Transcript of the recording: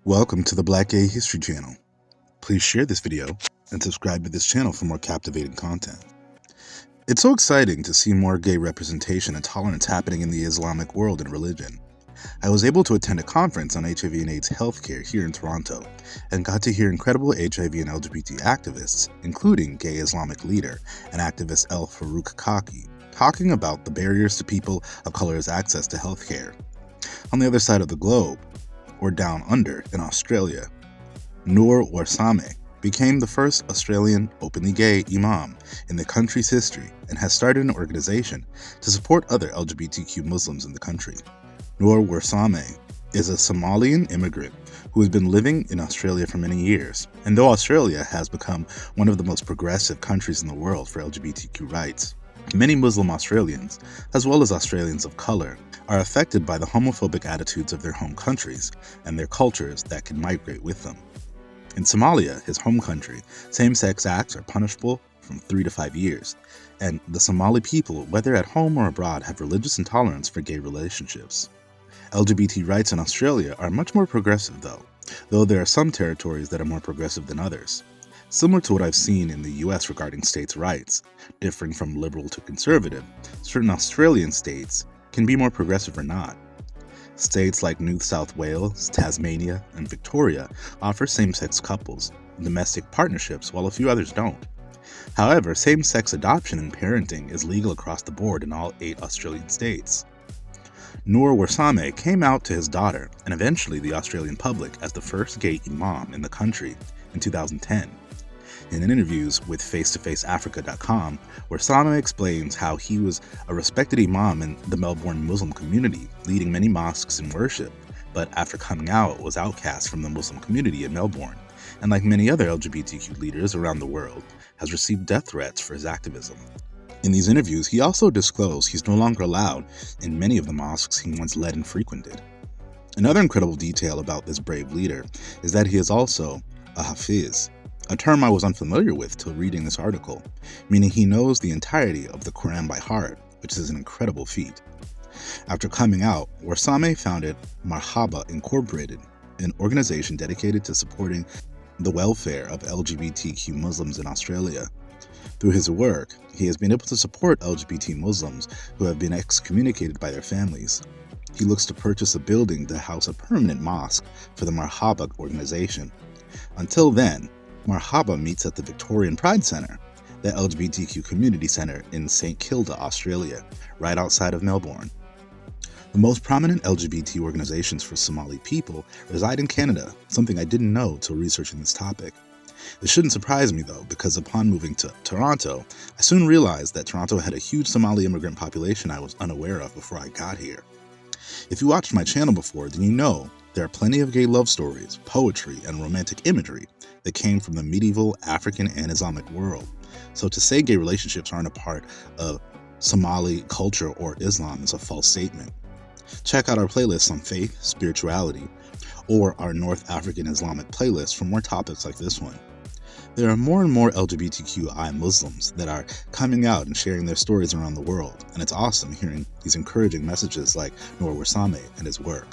Welcome to the Black Gay History Channel. Please share this video and subscribe to this channel for more captivating content. It's so exciting to see more gay representation and tolerance happening in the Islamic world and religion. I was able to attend a conference on HIV and AIDS healthcare here in Toronto and got to hear incredible HIV and LGBT activists, including gay Islamic leader and activist El Farouk Kaki, talking about the barriers to people of color's access to healthcare. On the other side of the globe, or down under in Australia, Warsame became the first Australian openly gay Imam in the country's history and has started an organization to support other LGBTQ Muslims in the country. Warsame is a Somalian immigrant who has been living in Australia for many years, and though Australia has become one of the most progressive countries in the world for LGBTQ rights, many Muslim Australians, as well as Australians of color, are affected by the homophobic attitudes of their home countries and their cultures that can migrate with them. In Somalia, his home country, same-sex acts are punishable from 3 to 5 years, and the Somali people, whether at home or abroad, have religious intolerance for gay relationships. LGBT rights in Australia are much more progressive though there are some territories that are more progressive than others. Similar to what I've seen in the US regarding states' rights, differing from liberal to conservative, certain Australian states can be more progressive or not. States like New South Wales, Tasmania, and Victoria offer same-sex couples domestic partnerships, while a few others don't. However, same-sex adoption and parenting is legal across the board in all 8 Australian states. Warsame came out to his daughter and eventually the Australian public as the first gay imam in the country in 2010. In interviews with FaceToFaceAfrica.com, Warsame explains how he was a respected imam in the Melbourne Muslim community, leading many mosques in worship, but after coming out was outcast from the Muslim community in Melbourne, and like many other LGBTQ leaders around the world, has received death threats for his activism. In these interviews, he also disclosed he's no longer allowed in many of the mosques he once led and frequented. Another incredible detail about this brave leader is that he is also a hafiz, a term I was unfamiliar with till reading this article, meaning he knows the entirety of the Quran by heart, which is an incredible feat. After coming out, Warsame founded Marhaba Incorporated, an organization dedicated to supporting the welfare of LGBTQ Muslims in Australia. Through his work, he has been able to support LGBT Muslims who have been excommunicated by their families. He looks to purchase a building to house a permanent mosque for the Marhaba organization. Until then, Marhaba meets at the Victorian Pride Centre, the LGBTQ community centre in St Kilda, Australia, right outside of Melbourne. The most prominent LGBT organizations for Somali people reside in Canada, something I didn't know till researching this topic. This shouldn't surprise me though, because upon moving to Toronto, I soon realized that Toronto had a huge Somali immigrant population I was unaware of before I got here. If you watched my channel before, then you know there are plenty of gay love stories, poetry, and romantic imagery that came from the medieval African and Islamic world. So to say gay relationships aren't a part of Somali culture or Islam is a false statement. Check out our playlists on faith, spirituality, or our North African Islamic playlist for more topics like this one. There are more and more LGBTQI Muslims that are coming out and sharing their stories around the world, and it's awesome hearing these encouraging messages like Warsame and his work.